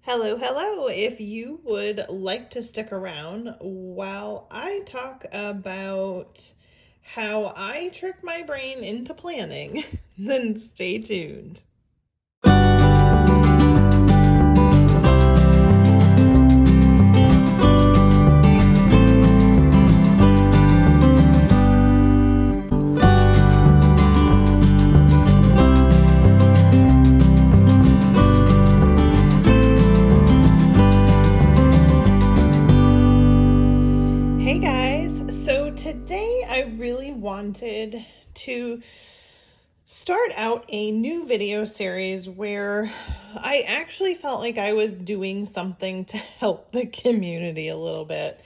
Hello, hello. If you would like to stick around while I talk about how I trick my brain into planning, then stay tuned. Hey guys, so today I really wanted to start out a new video series where I actually felt like I was doing something to help the community a little bit.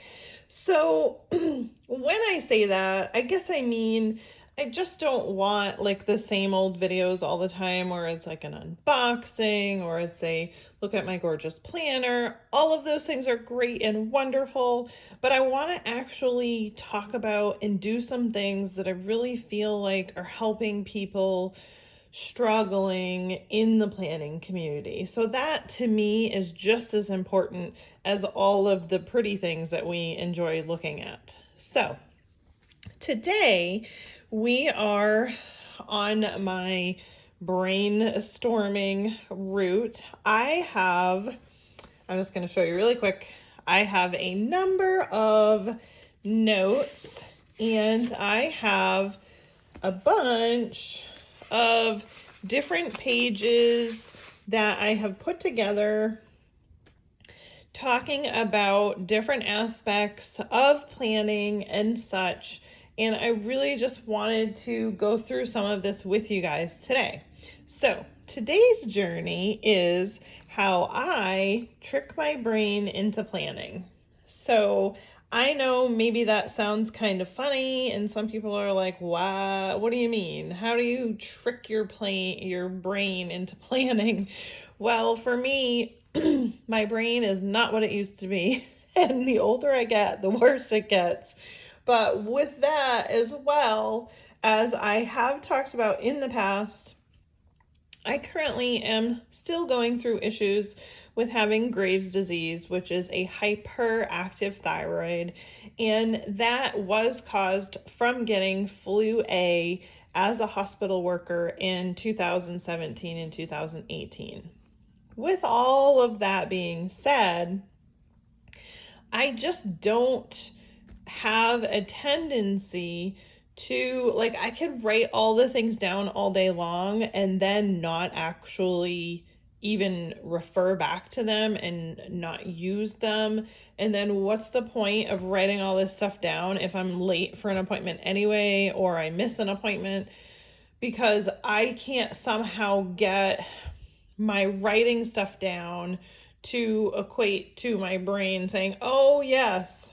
So, when I say that, I guess I mean I just don't want like the same old videos all the time where it's like an unboxing or it's a look at my gorgeous planner. All of those things are great and wonderful, but I want to actually talk about and do some things that I really feel like are helping people struggling in the planning community. So that to me is just as important as all of the pretty things that we enjoy looking at. So today we are on my brainstorming route. I'm just going to show you really quick. I have a number of notes and I have a bunch of different pages that I have put together talking about different aspects of planning and such. And I really just wanted to go through some of this with you guys today. So today's journey is how I trick my brain into planning. So I know maybe that sounds kind of funny, and some people are like, what do you mean? How do you trick your brain into planning? Well, for me, my brain is not what it used to be. And the older I get, the worse it gets. But with that, as well as I have talked about in the past, I currently am still going through issues with having Graves' disease, which is a hyperactive thyroid, and that was caused from getting flu A as a hospital worker in 2017 and 2018. With all of that being said, I just don't have a tendency to, like, I could write all the things down all day long and then not actually even refer back to them and not use them. And then what's the point of writing all this stuff down if I'm late for an appointment anyway, or I miss an appointment because I can't somehow get my writing stuff down to equate to my brain saying, oh, yes,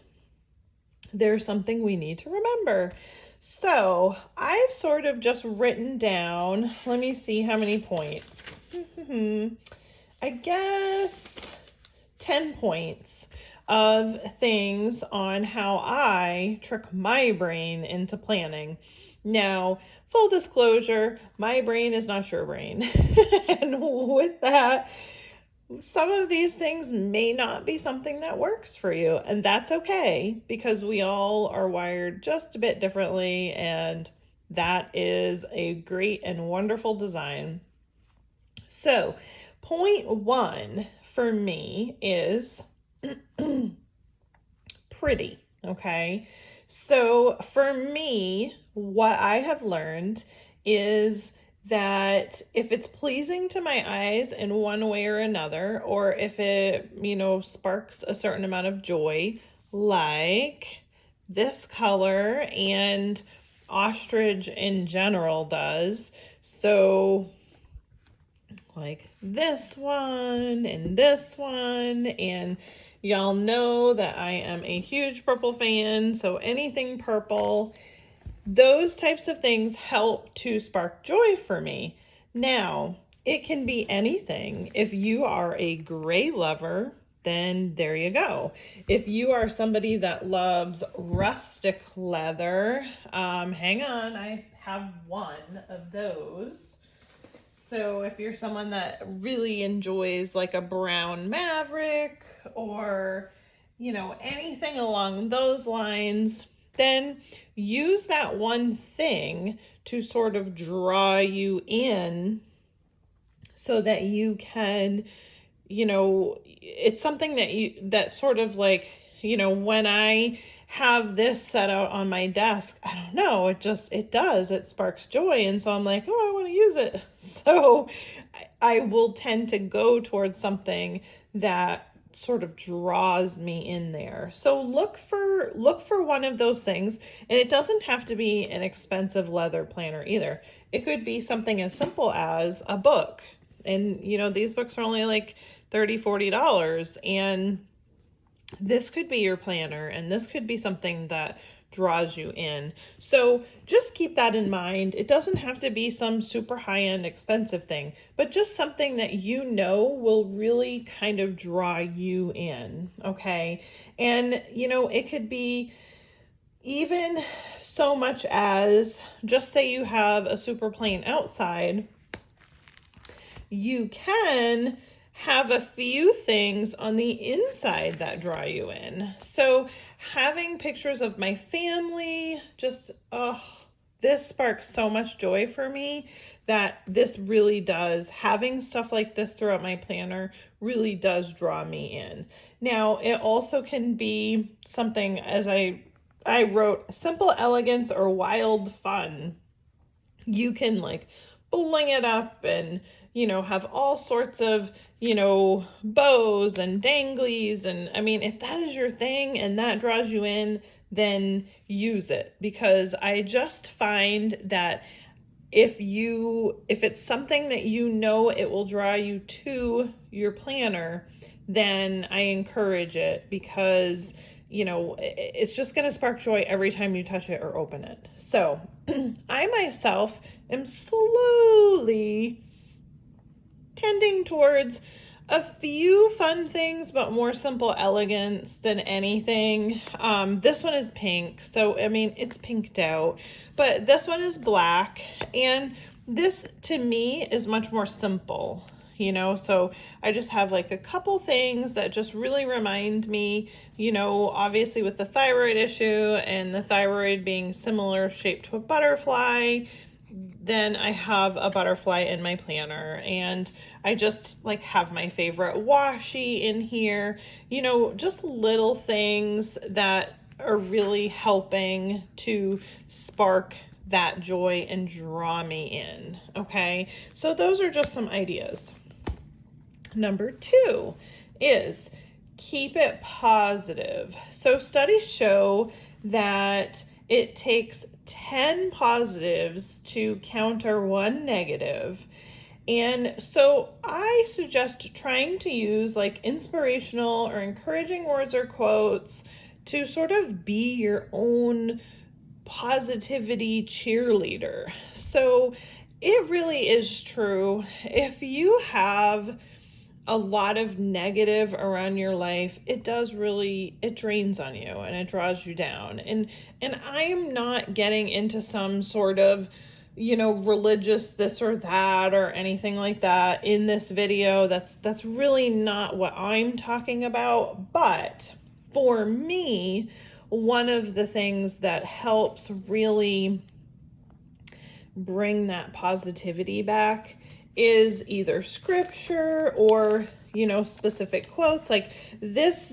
there's something we need to remember. So I've sort of just written down, let me see how many points. I guess 10 points of things on how I trick my brain into planning. Now, full disclosure, my brain is not your brain. And with that, some of these things may not be something that works for you, and that's okay because we all are wired just a bit differently, and that is a great and wonderful design. So, point one for me is pretty, okay? So, for me, what I have learned is that if it's pleasing to my eyes in one way or another, or if it, sparks a certain amount of joy, like this color and ostrich in general does. So, like this one, and y'all know that I am a huge purple fan, so anything purple. Those types of things help to spark joy for me. Now, it can be anything. If you are a gray lover, then there you go. If you are somebody that loves rustic leather, hang on, I have one of those. So if you're someone that really enjoys like a brown Maverick or, anything along those lines, then use that one thing to sort of draw you in so that you can, it's something that sort of like, when I have this set out on my desk, I don't know, it sparks joy. And so I'm like, oh, I want to use it. So I will tend to go towards something that sort of draws me in there. So look for one of those things, and it doesn't have to be an expensive leather planner either. It could be something as simple as a book. And these books are only like $30-$40, and this could be your planner, and this could be something that draws you in. So just keep that in mind. It doesn't have to be some super high-end expensive thing, but just something that will really kind of draw you in, okay? And it could be even so much as, just say you have a super plain outside, you can have a few things on the inside that draw you in. So having pictures of my family, this sparks so much joy for me that this really does, having stuff like this throughout my planner really does draw me in. Now, it also can be something, as I wrote, simple elegance or wild fun. You can like bling it up and have all sorts of bows and danglies, and I mean, if that is your thing and that draws you in, then use it, because I just find that if it's something that it will draw you to your planner, then I encourage it, because it's just going to spark joy every time you touch it or open it. So I myself am slowly tending towards a few fun things, but more simple elegance than anything. This one is pink, so I mean, it's pinked out, but this one is black, and this to me is much more simple. So I just have like a couple things that just really remind me, obviously with the thyroid issue and the thyroid being similar shaped to a butterfly, then I have a butterfly in my planner, and I just like have my favorite washi in here, just little things that are really helping to spark that joy and draw me in. Okay, so those are just some ideas. Number 2 is keep it positive. So studies show that it takes 10 positives to counter 1 negative. And so I suggest trying to use like inspirational or encouraging words or quotes to sort of be your own positivity cheerleader. So it really is true. If you have a lot of negative around your life, it drains on you and it draws you down. And I am not getting into some sort of, religious this or that or anything like that in this video. That's really not what I'm talking about. But for me, one of the things that helps really bring that positivity back is either scripture or, specific quotes. Like this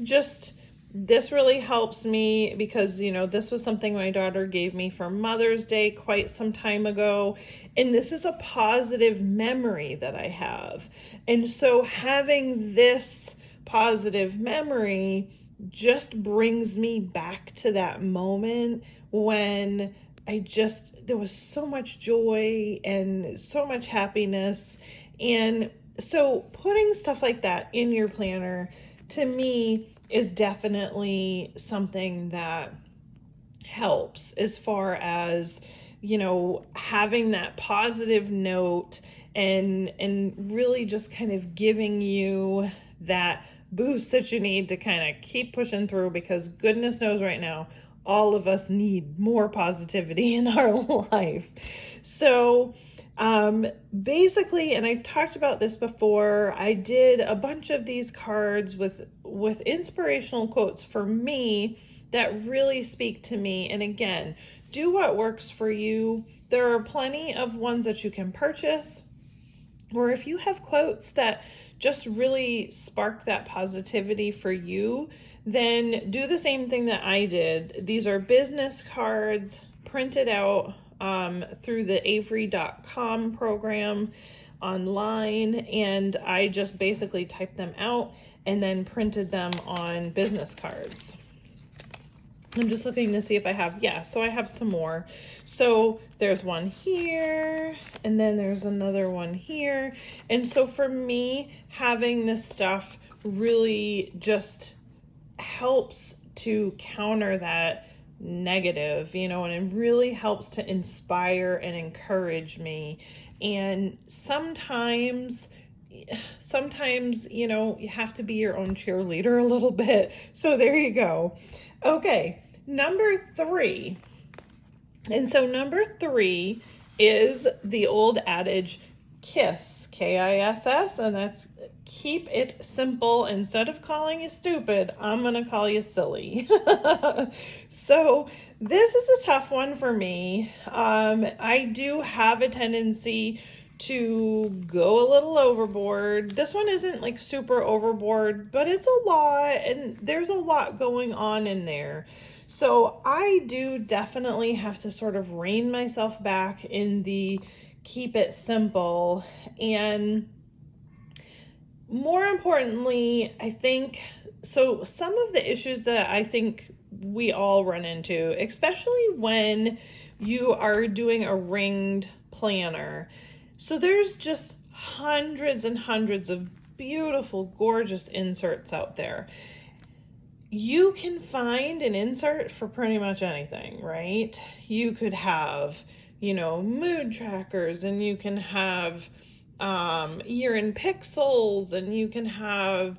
really helps me, because, this was something my daughter gave me for Mother's Day quite some time ago. And this is a positive memory that I have. And so having this positive memory just brings me back to that moment when there was so much joy and so much happiness. And so putting stuff like that in your planner, to me, is definitely something that helps as far as, having that positive note and really just kind of giving you that boost that you need to kind of keep pushing through, because goodness knows right now, all of us need more positivity in our life. So basically, and I've talked about this before, I did a bunch of these cards with inspirational quotes for me that really speak to me. And again, do what works for you. There are plenty of ones that you can purchase, or if you have quotes that just really spark that positivity for you, then do the same thing that I did. These are business cards printed out through the Avery.com program online, and I just basically typed them out and then printed them on business cards. I'm just looking to see if I have, so I have some more. So there's one here, and then there's another one here. And so for me, having this stuff really just helps to counter that negative, and it really helps to inspire and encourage me. And sometimes, you have to be your own cheerleader a little bit. So there you go. Okay, number 3. And so number 3 is the old adage, KISS, K-I-S-S, and that's keep it simple. Instead of calling you stupid, I'm going to call you silly. So this is a tough one for me. I do have a tendency to go a little overboard. This one isn't like super overboard, but it's a lot, and there's a lot going on in there. So I do definitely have to sort of rein myself back in the keep it simple. And more importantly, I think, so some of the issues that I think we all run into, especially when you are doing a ringed planner. So there's just hundreds and hundreds of beautiful, gorgeous inserts out there. You can find an insert for pretty much anything, right? You could have, mood trackers, and you can have year in pixels, and you can have,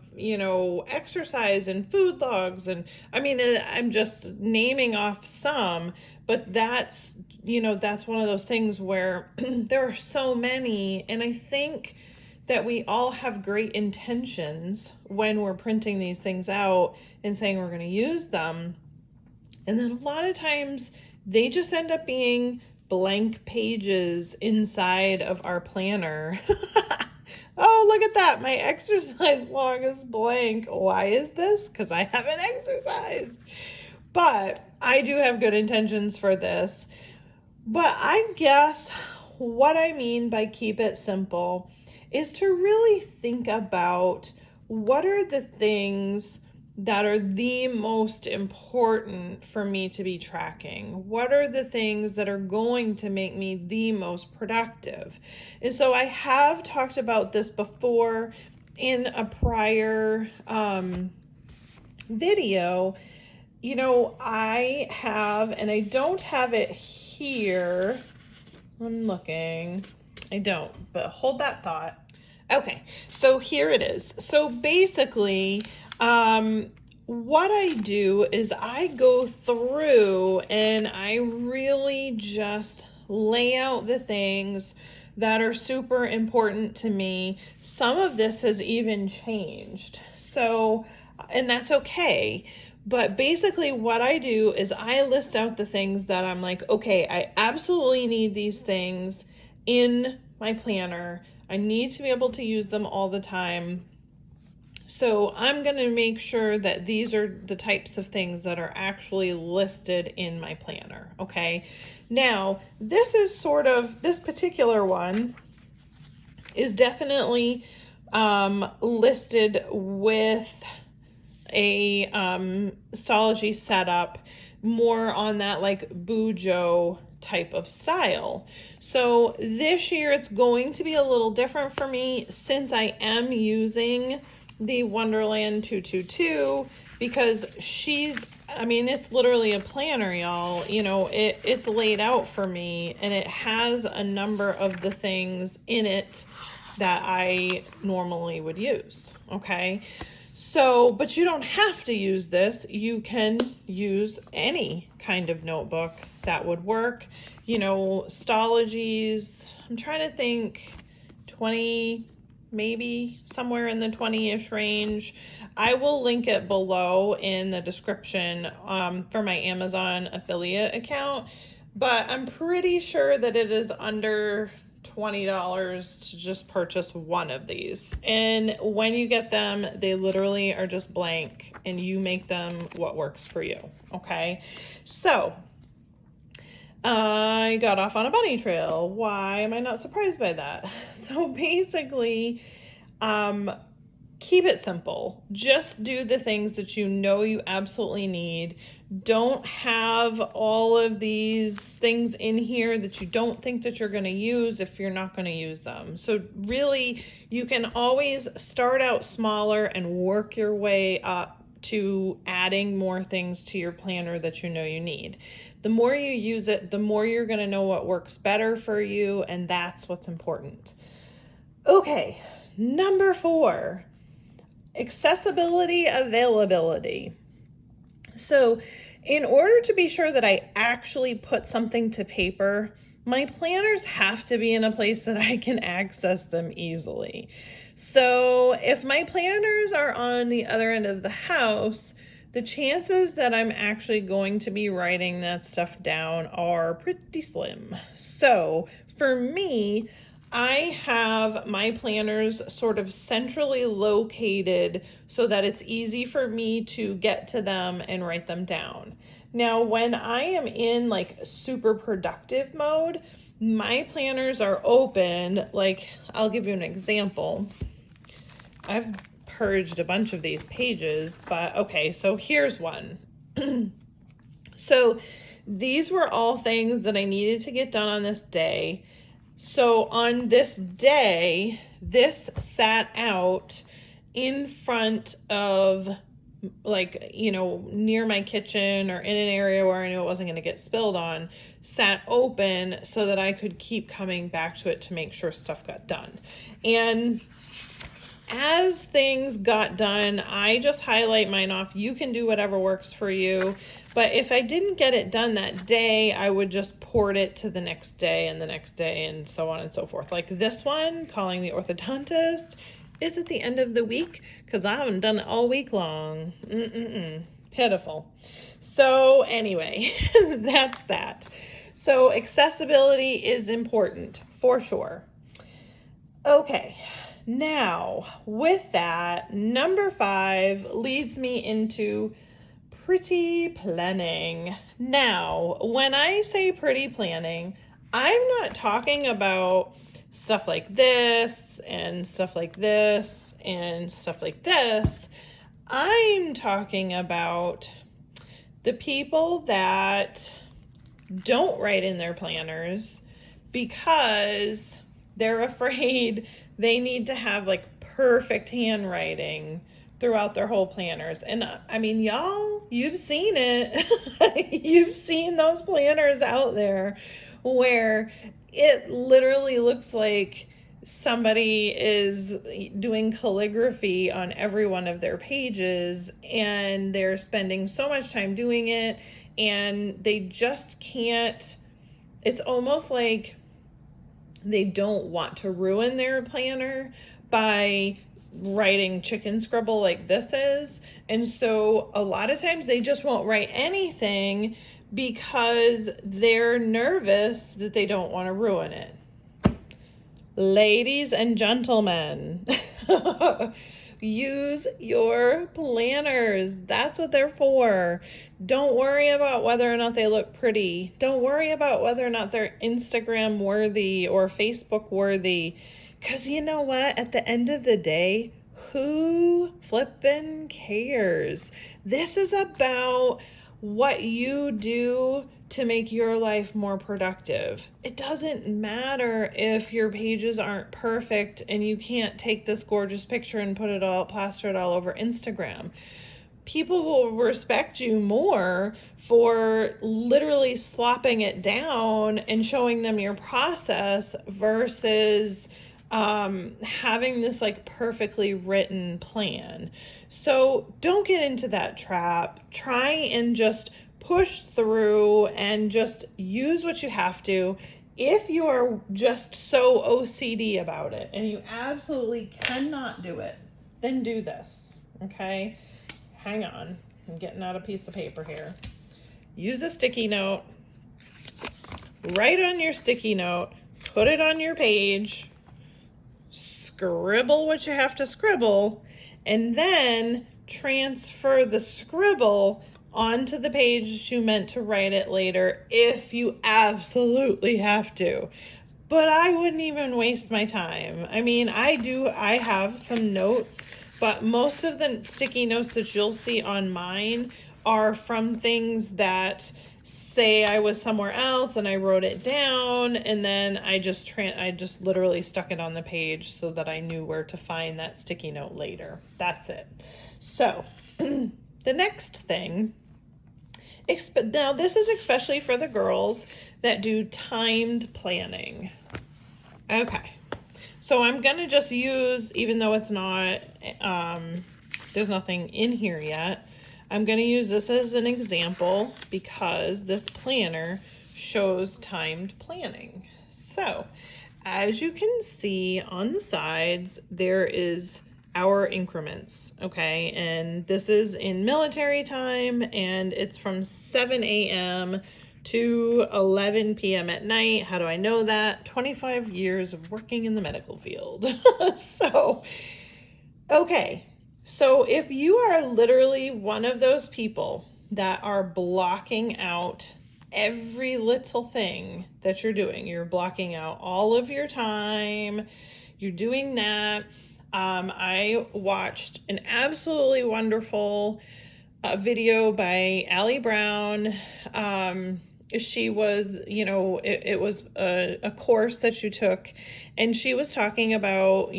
exercise and food logs. And I mean, I'm just naming off some, but that's one of those things where there are so many. And I think that we all have great intentions when we're printing these things out and saying we're going to use them. And then a lot of times they just end up being blank pages inside of our planner. Oh, look at that. My exercise log is blank. Why is this? Because I haven't exercised. But I do have good intentions for this. But I guess what I mean by keep it simple is to really think about what are the things that are the most important for me to be tracking. What are the things that are going to make me the most productive? And so I have talked about this before in a prior video. I have, and I don't have it here. I'm looking. I don't, but hold that thought. Okay, so here it is. So basically, what I do is I go through and I really just lay out the things that are super important to me. Some of this has even changed. So, and that's okay. But basically what I do is I list out the things that I'm like, okay, I absolutely need these things in my planner. I need to be able to use them all the time. So I'm going to make sure that these are the types of things that are actually listed in my planner. Okay. Now, this particular one is definitely listed with a Stalogy setup, more on that like Bujo type of style. So this year it's going to be a little different for me since I am using the Wonderland 222, because it's literally a planner, y'all. It's laid out for me, and it has a number of the things in it that I normally would use. Okay. So, but you don't have to use this. You can use any kind of notebook that would work. You know, Stalogy's, I'm trying to think, 20, maybe somewhere in the 20-ish range. I will link it below in the description for my Amazon affiliate account, but I'm pretty sure that it is under $20 to just purchase one of these. And when you get them, they literally are just blank and you make them what works for you. Okay. So I got off on a bunny trail. Why am I not surprised by that? So basically, keep it simple. Just do the things that you know you absolutely need. Don't have all of these things in here that you don't think that you're going to use if you're not going to use them. So really, you can always start out smaller and work your way up to adding more things to your planner that you know you need. The more you use it, the more you're going to know what works better for you, and that's what's important. Okay, number 4. Accessibility, availability. So in order to be sure that I actually put something to paper, my planners have to be in a place that I can access them easily. So if my planners are on the other end of the house, the chances that I'm actually going to be writing that stuff down are pretty slim. So for me, I have my planners sort of centrally located so that it's easy for me to get to them and write them down. Now, when I am in like super productive mode, my planners are open. Like, I'll give you an example. I've purged a bunch of these pages, but okay, so here's one. So these were all things that I needed to get done on this day. So on this day, this sat out in front of, like, you know, near my kitchen or in an area where I knew it wasn't going to get spilled on, sat open so that I could keep coming back to it to make sure stuff got done. And as things got done, I just highlight mine off. You can do whatever works for you. But if I didn't get it done that day, I would just port it to the next day and the next day and so on and so forth. Like this one, calling the orthodontist, is at the end of the week because I haven't done it all week long. Pitiful. So anyway, that's that. So accessibility is important for sure. Okay. Now, with that, number 5 leads me into pretty planning. Now, when I say pretty planning, I'm not talking about stuff like this and stuff like this and stuff like this. I'm talking about the people that don't write in their planners because they're afraid they need to have like perfect handwriting throughout their whole planners. And I mean, y'all, you've seen it. You've seen those planners out there where it literally looks like somebody is doing calligraphy on every one of their pages and they're spending so much time doing it and they just can't. It's almost like they don't want to ruin their planner by writing chicken scribble like this is. And so a lot of times they just won't write anything because they're nervous that they don't want to ruin it. Ladies and gentlemen, use your planners. That's what they're for. Don't worry about whether or not they look pretty. Don't worry about whether or not they're Instagram worthy or Facebook worthy. Because you know what? At the end of the day, who flippin' cares? This is about what you do to make your life more productive. It doesn't matter if your pages aren't perfect and you can't take this gorgeous picture and plaster it all over Instagram. People will respect you more for literally slopping it down and showing them your process versus having this like perfectly written plan. So don't get into that trap. Try and just push through and just use what you have to. If you are just so OCD about it and you absolutely cannot do it, then do this, okay? Hang on, I'm getting out a piece of paper here. Use a sticky note, write on your sticky note, put it on your page, scribble what you have to scribble, and then transfer the scribble onto the page you meant to write it later if you absolutely have to. But I wouldn't even waste my time. I mean, I have some notes, but most of the sticky notes that you'll see on mine are from things that say I was somewhere else and I wrote it down, and then I just literally stuck it on the page so that I knew where to find that sticky note later. That's it. So the next thing, now this is especially for the girls that do timed planning. Okay, so I'm gonna just use, even though it's not, there's nothing in here yet, I'm going to use this as an example because this planner shows timed planning. So, as you can see on the sides, there is hour increments, okay? And this is in military time, and it's from 7 a.m. to 11 p.m. at night. How do I know that? 25 years of working in the medical field. So, okay. So if you are literally one of those people that are blocking out every little thing that you're doing, you're blocking out all of your time, you're doing that. I watched an absolutely wonderful video by Allie Brown. She was, it was a course that she took, and she was talking about,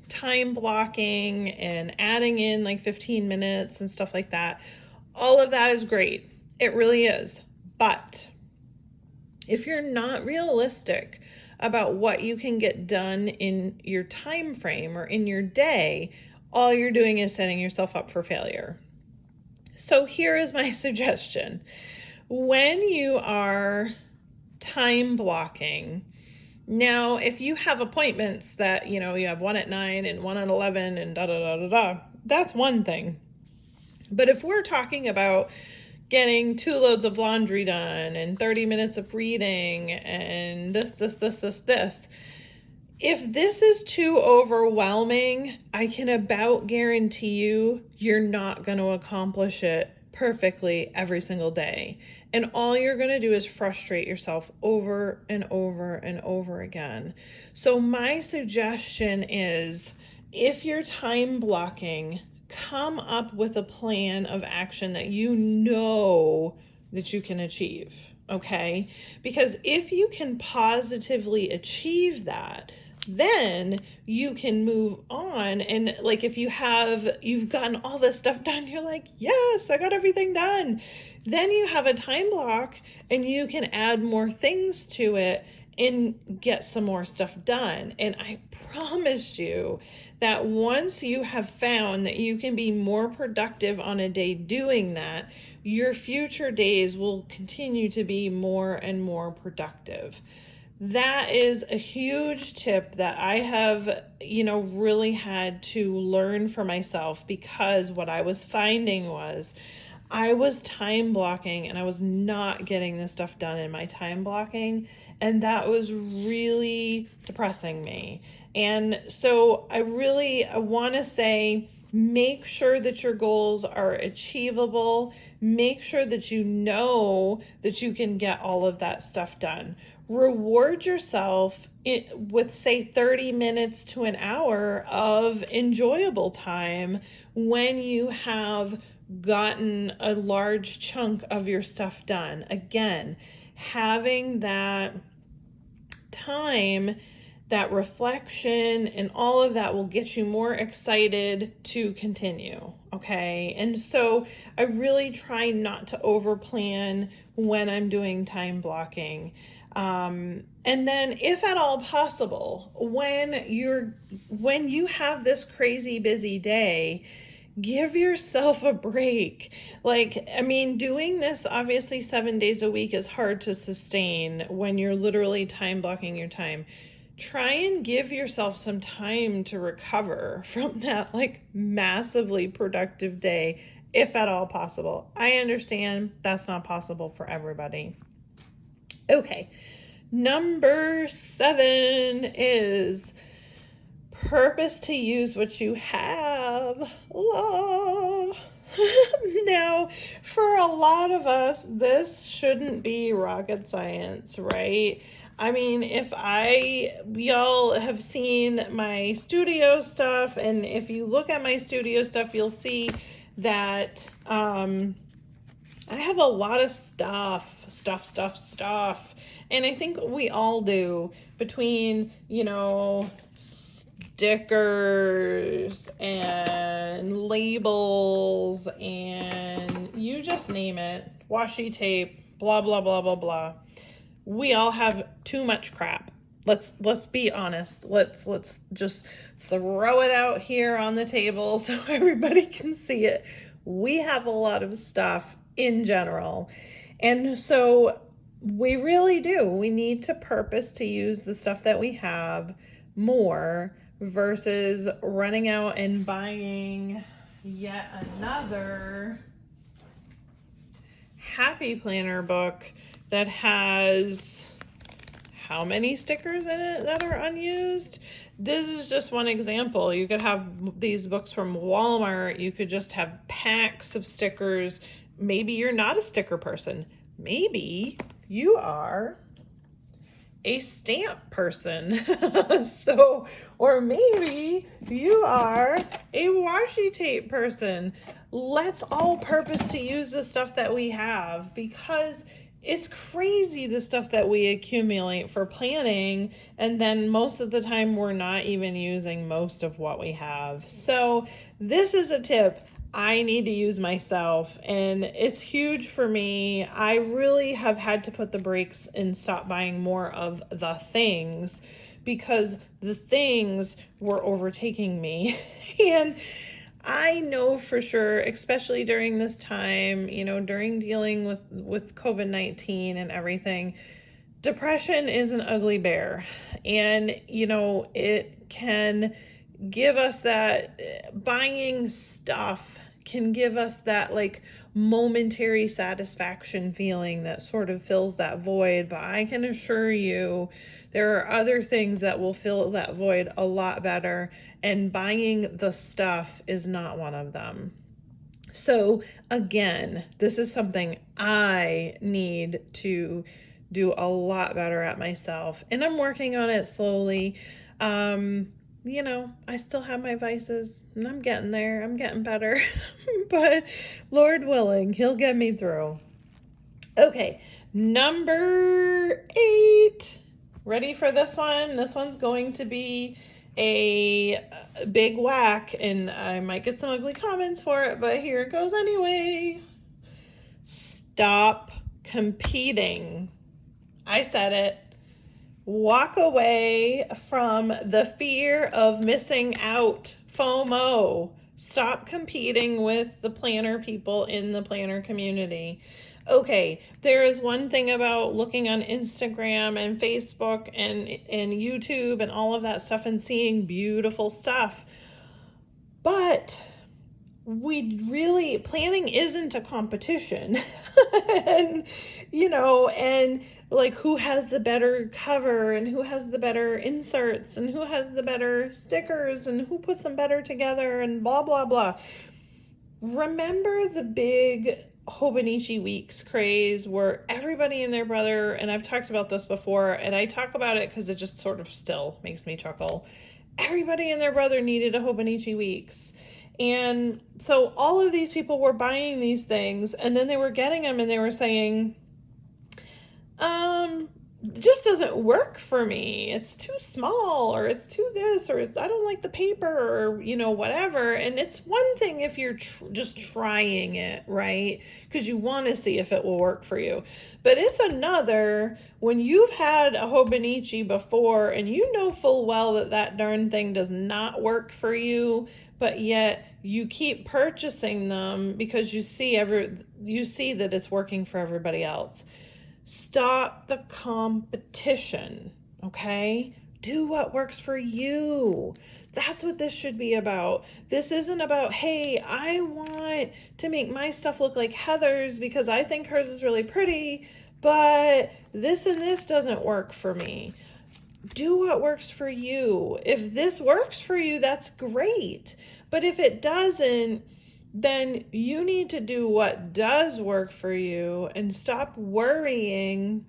time blocking and adding in like 15 minutes and stuff like that. All of that is great. It really is. But if you're not realistic about what you can get done in your time frame or in your day, all you're doing is setting yourself up for failure. So here is my suggestion. When you are time blocking, now, if you have appointments that, you have one at 9 and one at 11 and da-da-da-da-da, that's one thing. But if we're talking about getting 2 loads of laundry done and 30 minutes of reading and this, if this is too overwhelming, I can about guarantee you're not going to accomplish it perfectly every single day. And all you're going to do is frustrate yourself over and over and over again. So my suggestion is, if you're time blocking, come up with a plan of action that you know that you can achieve, okay? Because if you can positively achieve that, then you can move on. And like, if you've gotten all this stuff done, you're like, yes, I got everything done. Then you have a time block and you can add more things to it and get some more stuff done. And I promise you that once you have found that you can be more productive on a day doing that, your future days will continue to be more and more productive. That is a huge tip that I have, really had to learn for myself, because what I was finding was I was time blocking and I was not getting this stuff done in my time blocking, and that was really depressing me. And so I want to say, make sure that your goals are achievable. Make sure that you know that you can get all of that stuff done. Reward yourself with, say, 30 minutes to an hour of enjoyable time when you have gotten a large chunk of your stuff done. Again, having that time, that reflection, and all of that will get you more excited to continue, okay? And so I really try not to overplan when I'm doing time blocking. And then if at all possible, when you have this crazy busy day, give yourself a break. Like, I mean, doing this obviously 7 days a week is hard to sustain when you're literally time blocking your time. Try and give yourself some time to recover from that like massively productive day, if at all possible. I understand that's not possible for everybody. Okay, number 7 is purpose to use what you have. Now, for a lot of us, this shouldn't be rocket science, right? I mean, we all have seen my studio stuff, and if you look at my studio stuff, you'll see that I have a lot of stuff. And I think we all do, between, stickers and labels and you just name it, washi tape, blah, blah, blah, blah, blah. We all have too much crap. Let's be honest. Let's just throw it out here on the table so everybody can see it. We have a lot of stuff in general. And so we really do. We need to purpose to use the stuff that we have more versus running out and buying yet another Happy Planner book that has how many stickers in it that are unused? This is just one example. You could have these books from Walmart. You could just have packs of stickers. Maybe you're not a sticker person. Maybe you are a stamp person. Or maybe you are a washi tape person. Let's all purpose to use the stuff that we have, because it's crazy the stuff that we accumulate for planning, and then most of the time we're not even using most of what we have. So this is a tip I need to use myself, and it's huge for me. I really have had to put the brakes and stop buying more of the things, because the things were overtaking me. And I know for sure, especially during this time, during dealing with COVID-19 and everything, depression is an ugly bear. And, it can give us that, buying stuff can give us that like momentary satisfaction feeling that sort of fills that void. But I can assure you there are other things that will fill that void a lot better, and buying the stuff is not one of them. So again, this is something I need to do a lot better at myself, and I'm working on it slowly. I still have my vices, and I'm getting there. I'm getting better. But Lord willing, he'll get me through. Okay, number 8. Ready for this one? This one's going to be a big whack, and I might get some ugly comments for it, but here it goes anyway. Stop competing. I said it. Walk away from the fear of missing out, FOMO. Stop competing with the planner people in the planner community. Okay, there is one thing about looking on Instagram and Facebook and YouTube and all of that stuff and seeing beautiful stuff. But planning isn't a competition. and like who has the better cover and who has the better inserts and who has the better stickers and who puts them better together and blah, blah, blah. Remember the big Hobonichi Weeks craze where everybody and their brother, and I've talked about this before, and I talk about it because it just sort of still makes me chuckle. Everybody and their brother needed a Hobonichi Weeks. And so all of these people were buying these things, and then they were getting them and they were saying, just doesn't work for me. It's too small, or it's too this, or I don't like the paper, or, whatever. And it's one thing if you're just trying it, right? Because you want to see if it will work for you. But it's another when you've had a Hobonichi before and you know full well that that darn thing does not work for you, but yet you keep purchasing them because you see that it's working for everybody else. Stop the competition, okay? Do what works for you. That's what this should be about. This isn't about, hey, I want to make my stuff look like Heather's because I think hers is really pretty, but this and this doesn't work for me. Do what works for you. If this works for you, that's great. But if it doesn't, then you need to do what does work for you and stop worrying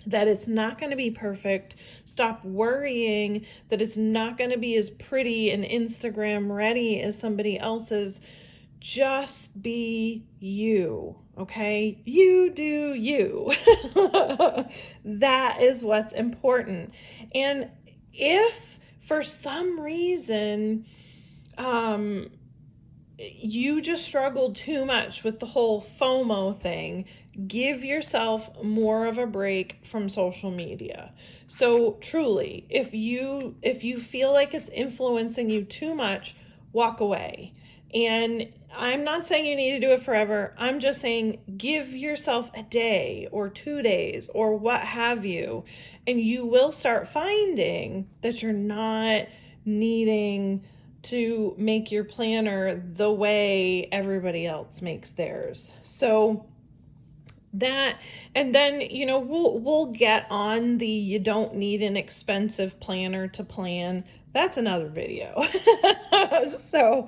that it's not going to be perfect. Stop worrying that it's not going to be as pretty and Instagram ready as somebody else's. Just be you, okay? You do you. That is what's important. And if for some reason, you just struggled too much with the whole FOMO thing, give yourself more of a break from social media. So truly, if you feel like it's influencing you too much, walk away. And I'm not saying you need to do it forever. I'm just saying give yourself a day or 2 days or what have you, and you will start finding that you're not needing to make your planner the way everybody else makes theirs. So that, and then, we'll get on the you don't need an expensive planner to plan. That's another video. So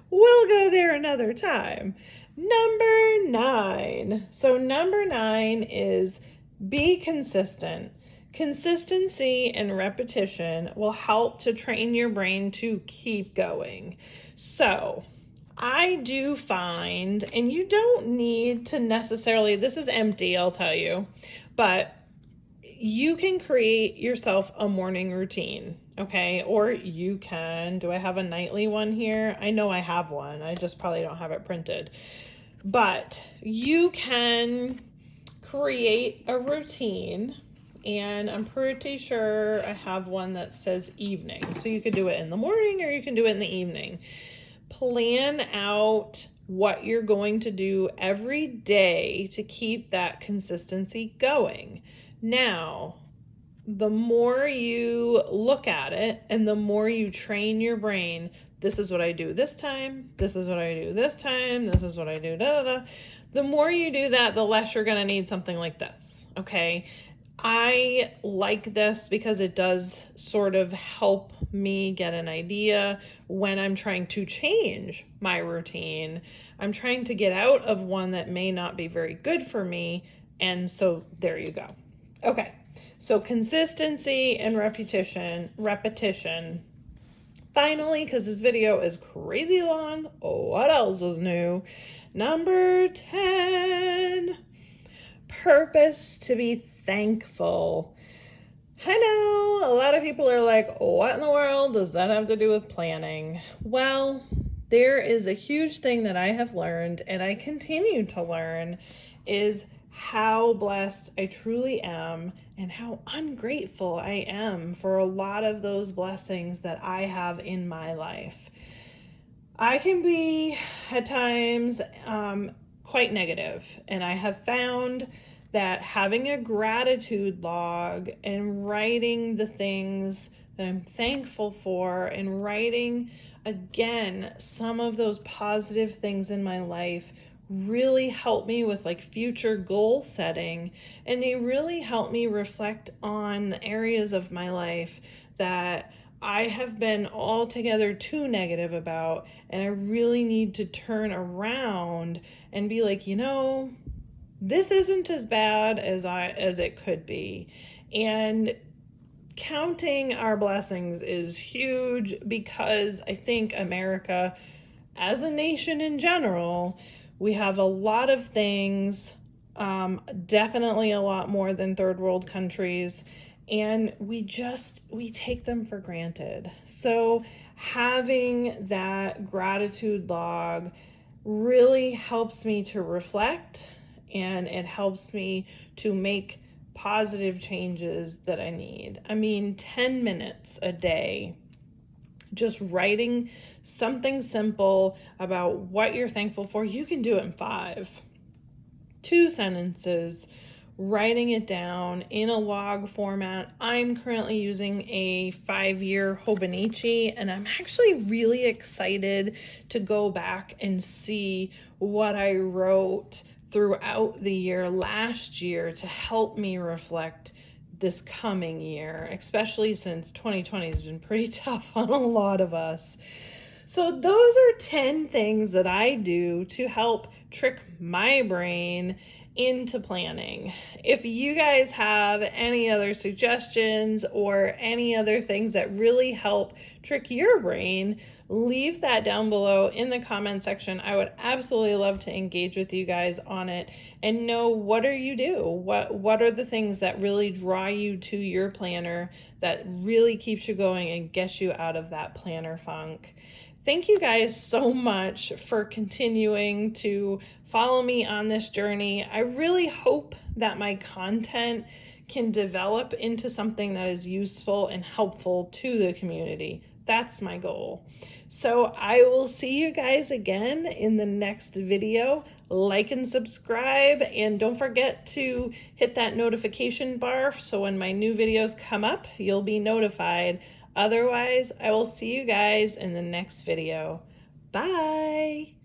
we'll go there another time. Number 9. So number 9 is be consistent. Consistency and repetition will help to train your brain to keep going. So I do find, and you don't need to necessarily, this is empty, I'll tell you, but you can create yourself a morning routine, okay? Or you can, do I have a nightly one here? I know I have one, I just probably don't have it printed. But you can create a routine, and I'm pretty sure I have one that says evening. So you could do it in the morning or you can do it in the evening. Plan out what you're going to do every day to keep that consistency going. Now, the more you look at it and the more you train your brain, this is what I do this time, this is what I do this time, this is what I do, da da da. The more you do that, the less you're going to need something like this, okay? I like this because it does sort of help me get an idea when I'm trying to change my routine. I'm trying to get out of one that may not be very good for me. And so there you go. Okay, so consistency and repetition. Finally, because this video is crazy long, what else is new? Number 10, purpose to be thankful. I know a lot of people are like, what in the world does that have to do with planning? Well, there is a huge thing that I have learned, and I continue to learn, is how blessed I truly am and how ungrateful I am for a lot of those blessings that I have in my life. I can be at times quite negative, and I have found that having a gratitude log and writing the things that I'm thankful for and writing again some of those positive things in my life really help me with like future goal setting, and they really help me reflect on the areas of my life that I have been altogether too negative about, and I really need to turn around and be like, this isn't as bad as it could be. And counting our blessings is huge, because I think America, as a nation in general, we have a lot of things definitely a lot more than third world countries. And we take them for granted. So having that gratitude log really helps me to reflect, and it helps me to make positive changes that I need. I mean, 10 minutes a day, just writing something simple about what you're thankful for. You can do it in 5, 2 sentences, writing it down in a log format. I'm currently using a 5-year Hobonichi, and I'm actually really excited to go back and see what I wrote throughout the year last year to help me reflect this coming year, especially since 2020 has been pretty tough on a lot of us. So those are 10 things that I do to help trick my brain into planning. If you guys have any other suggestions or any other things that really help trick your brain, leave that down below in the comment section. I would absolutely love to engage with you guys on it and know, what do you do? What are the things that really draw you to your planner, that really keeps you going and gets you out of that planner funk? Thank you guys so much for continuing to follow me on this journey. I really hope that my content can develop into something that is useful and helpful to the community. That's my goal. So I will see you guys again in the next video. Like and subscribe, and don't forget to hit that notification bar so when my new videos come up, you'll be notified. Otherwise, I will see you guys in the next video. Bye!